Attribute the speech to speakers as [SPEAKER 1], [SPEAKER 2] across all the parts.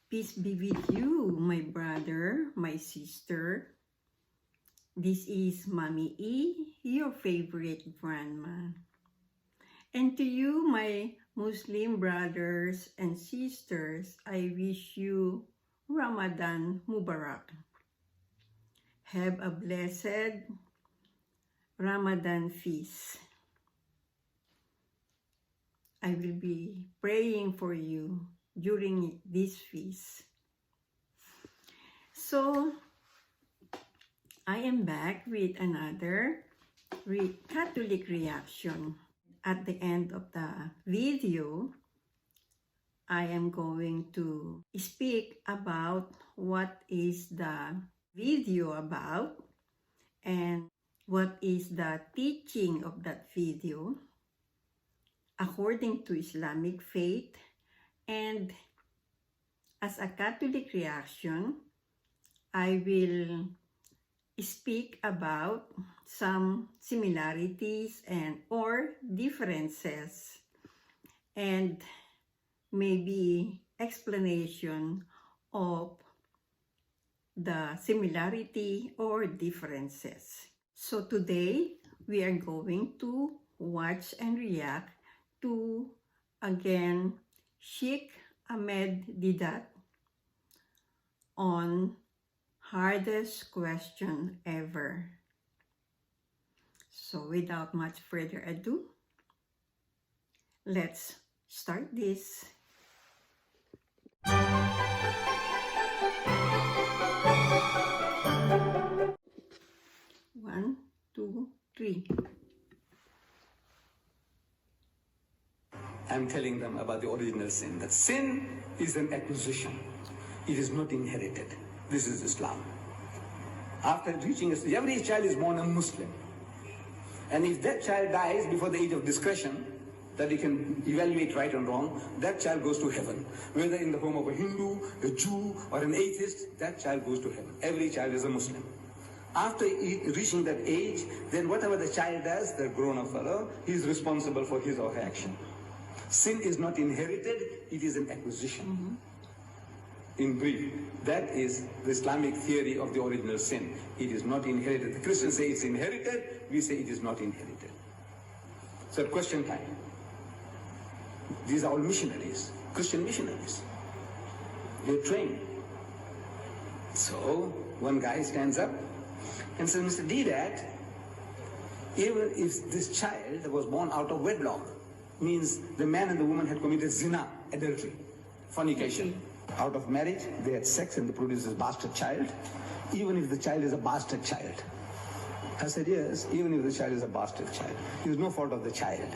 [SPEAKER 1] Peace be with you, my brother, my sister. This is Mommy E, your favorite grandma. And to you, my Muslim brothers and sisters, I wish you Ramadan Mubarak. Have a blessed Ramadan feast. I will be praying for you during this feast. So, I am back with another Catholic reaction. At the end of the video, I am going to speak about what is the video about and what is the teaching of that video according to Islamic faith. And as a Catholic reaction, I will speak about some similarities and or differences and maybe explanation of the similarity or differences. So today we are going to watch and react to again Sheikh Ahmed Deedat on hardest question ever. So without much further ado, let's start this. 1, 2, 3.
[SPEAKER 2] I'm telling them about the original sin, that sin is an acquisition. It is not inherited. This is Islam. After reaching every child is born a Muslim. And if that child dies before the age of discretion, that he can evaluate right and wrong, that child goes to heaven. Whether in the home of a Hindu, a Jew, or an atheist, that child goes to heaven. Every child is a Muslim. After reaching that age, then whatever the child does, the grown-up fellow, he is responsible for his or her action. Sin is not inherited, it is an acquisition. In brief, that is the Islamic theory of the original sin. It is not inherited. The Christians say it's inherited, we say it is not inherited. So question time. These are all missionaries, Christian missionaries. They're trained. So one guy stands up and says, Mr. Deedat, even if this child was born out of wedlock, means the man and the woman had committed zina, adultery, fornication. Out of marriage, they had sex and they produced a bastard child. Even if the child is a bastard child. I said, yes, even if the child is a bastard child. It is no fault of the child.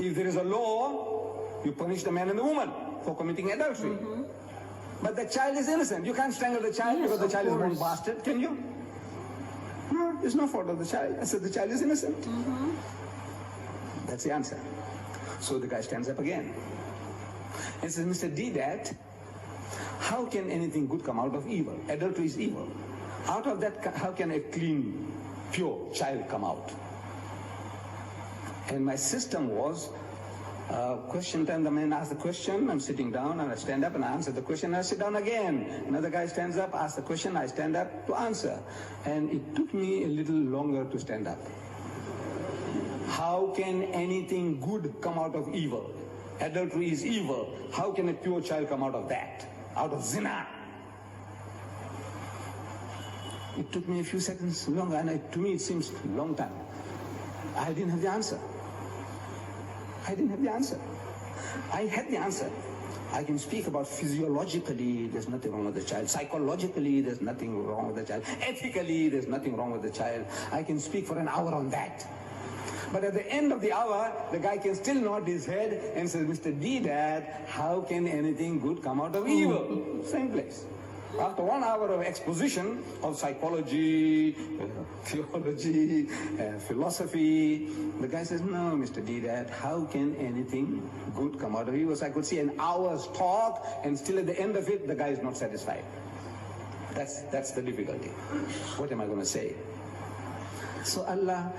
[SPEAKER 2] If there is a law, you punish the man and the woman for committing adultery. But the child is innocent. You can't strangle the child because the child is born bastard, can you? No, it's no fault of the child. I said, the child is innocent. That's the answer. So the guy stands up again and says, Mr. Deedat, how can anything good come out of evil? Adultery is evil. Out of that, how can a clean, pure child come out? And my system was, question time, the man asks the question, I'm sitting down and I stand up and I answer the question, and I sit down again. Another guy stands up, asks the question, I stand up to answer. And it took me a little longer to stand up. How can anything good come out of evil? Adultery is evil. How can a pure child come out of that? Out of zina? It took me a few seconds longer, and to me it seems a long time. I didn't have the answer. I didn't have the answer. I had the answer. I can speak about physiologically, there's nothing wrong with the child. Psychologically, there's nothing wrong with the child. Ethically, there's nothing wrong with the child. I can speak for an hour on that. But at the end of the hour, the guy can still nod his head and says, Mr. Deedat, how can anything good come out of evil? Same place. After 1 hour of exposition of psychology, theology, philosophy, the guy says, no, Mr. Deedat, how can anything good come out of evil? So I could see an hour's talk, and still at the end of it, the guy is not satisfied. That's the difficulty. What am I going to say? So Allah,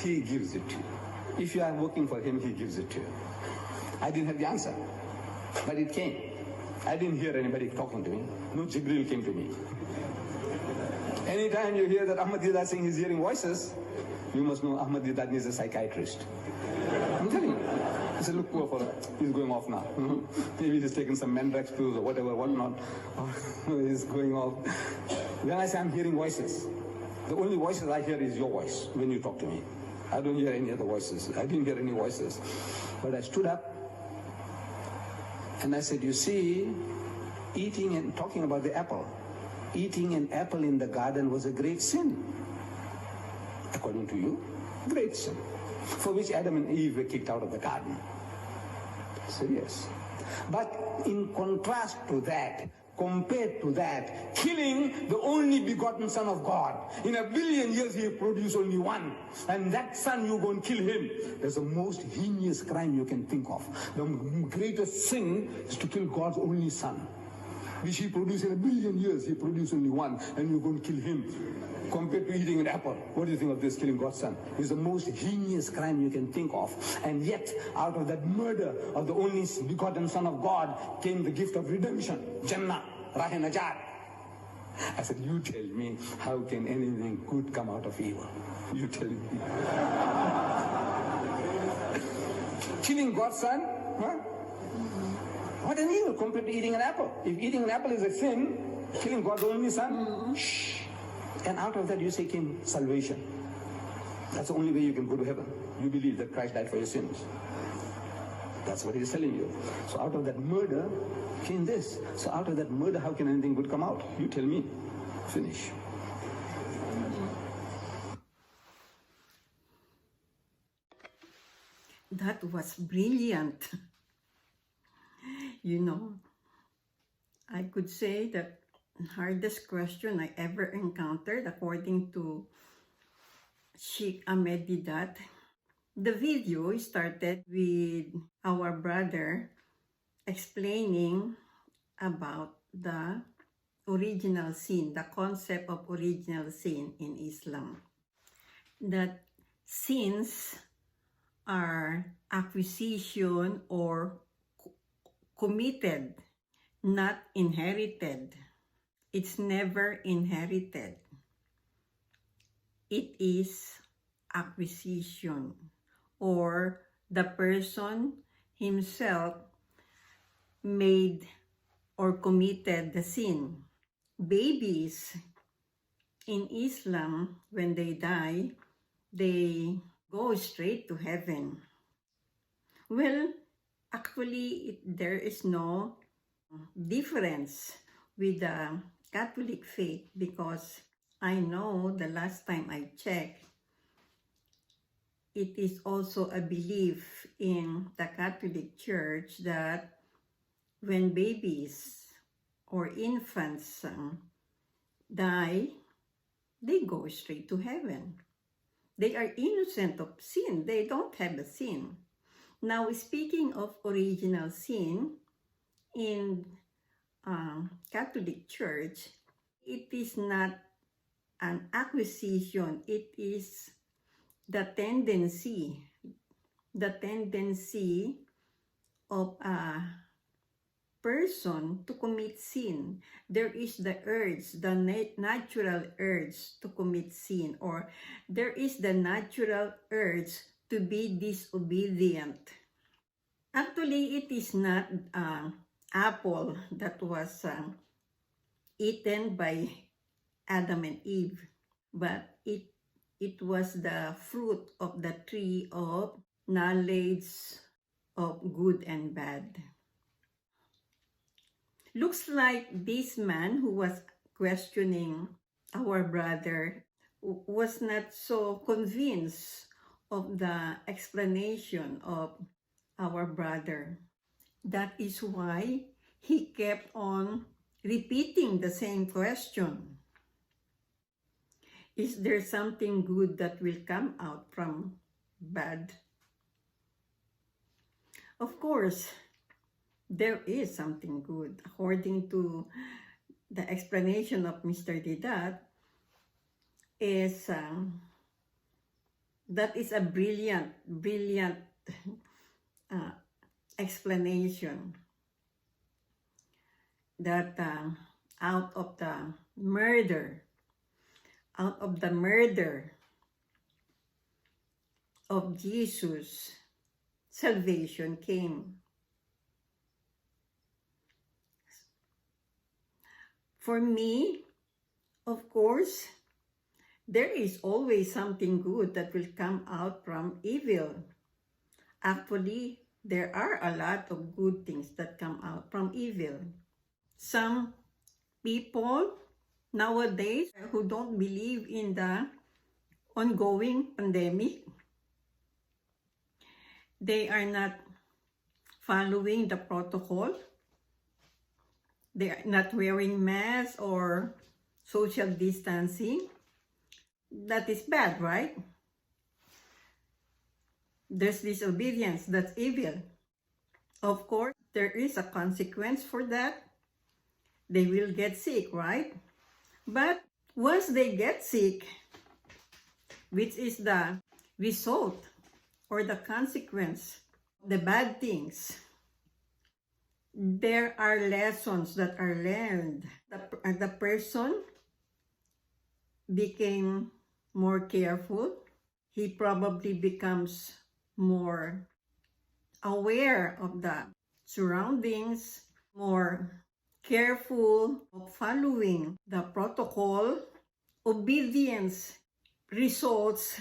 [SPEAKER 2] He gives it to you. If you are working for Him, He gives it to you. I didn't have the answer, but it came. I didn't hear anybody talking to me. No Jibril came to me. Anytime you hear that Ahmed Deedat saying he's hearing voices, you must know Ahmed Deedat needs a psychiatrist. I'm telling you. I said, look, poor fellow, he's going off now. Maybe he's taken some Mandrax pills or whatever, whatnot. He's going off. Then I say, I'm hearing voices. The only voices I hear is your voice when you talk to me. I don't hear any other voices. I didn't hear any voices. But I stood up and I said, you see, eating and talking about the apple, eating an apple in the garden was a great sin. According to you, great sin. For which Adam and Eve were kicked out of the garden. I said, yes. But in contrast to that, compared to that, killing the only begotten Son of God, in 1 billion years he produced only one, and that son you go and kill him. That's the most heinous crime you can think of. The greatest sin is to kill God's only son, which he produced in 1 billion years. He produced only one, and you're going to kill him. Compared to eating an apple, what do you think of this, killing God's son? It's the most heinous crime you can think of. And yet, out of that murder of the only begotten Son of God came the gift of redemption, Jannah, Rah Najat. I said, you tell me, how can anything good come out of evil? You tell me. Killing God's son? Huh? What an evil compared to eating an apple. If eating an apple is a sin, killing God's only son, shh. And out of that you say came salvation. That's the only way you can go to heaven. You believe that Christ died for your sins. That's what he's telling you. So out of that murder came this. So out of that murder, how can anything good come out? You tell me. Finish.
[SPEAKER 1] That was brilliant. You know, I could say that hardest question I ever encountered, according to Sheikh Ahmed Deedat. The video started with our brother explaining about the original sin, the concept of original sin in Islam. That sins are acquisition or committed, not inherited. It's never inherited. It is acquisition, or the person himself made or committed the sin. Babies in Islam, when they die, they go straight to heaven. Well, actually, there is no difference with the Catholic faith, because I know the last time I checked, it is also a belief in the Catholic Church that when babies or infants die, they go straight to heaven. They are innocent of sin. They don't have a sin. Now, speaking of original sin, in Catholic Church, it is not an acquisition. It is the tendency of a person to commit sin. There is the urge, the natural urge to commit sin, or there is the natural urge to be disobedient. Actually, it is not apple that was eaten by Adam and Eve, but it was the fruit of the tree of knowledge of good and bad. Looks like this man who was questioning our brother was not so convinced of the explanation of our brother. That is why he kept on repeating the same question. Is there something good that will come out from bad? Of course, there is something good. According to the explanation of Mr. Deedat, that is a brilliant explanation. that out of the murder of Jesus, salvation came. For me, of course, there is always something good that will come out from evil. Actually, there are a lot of good things that come out from evil. Some people nowadays who don't believe in the ongoing pandemic, they are not following the protocol. They are not wearing masks or social distancing. That is bad, right? There's disobedience, that's evil. Of course, there is a consequence for that. They will get sick, right? But once they get sick, which is the result or the consequence, the bad things, there are lessons that are learned. The person became more careful. He probably becomes more aware of the surroundings, more careful of following the protocol. Obedience results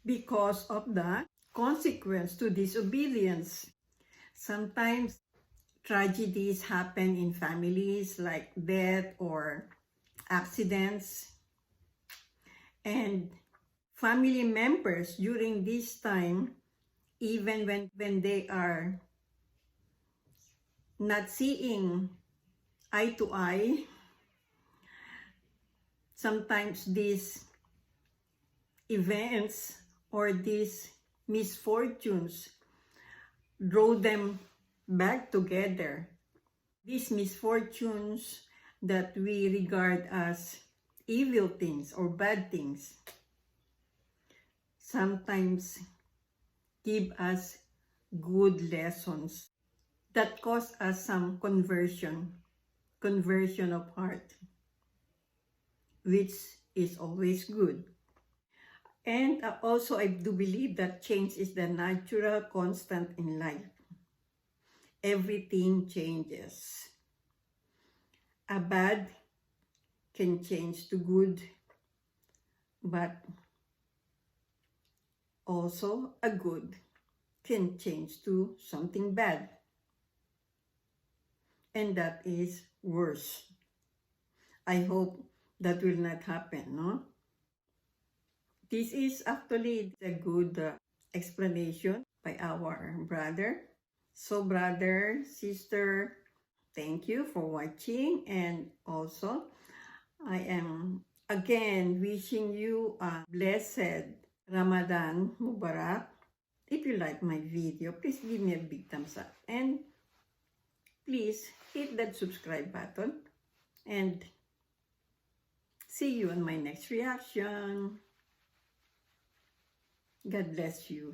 [SPEAKER 1] because of the consequence to disobedience. Sometimes tragedies happen in families like death or accidents, and family members during this time, even when they are not seeing eye to eye, sometimes these events or these misfortunes draw them back together. These misfortunes that we regard as evil things or bad things sometimes give us good lessons that cause us some conversion of heart, which is always good. And also, I do believe that change is the natural constant in life. Everything changes. A bad can change to good, but also a good can change to something bad. And that is worse. I hope that will not happen, no? This is actually a good explanation by our brother. So brother, sister, thank you for watching, and also I am again wishing you a blessed Ramadan Mubarak. If you like my video, please give me a big thumbs up and please hit that subscribe button, and see you on my next reaction. God bless you.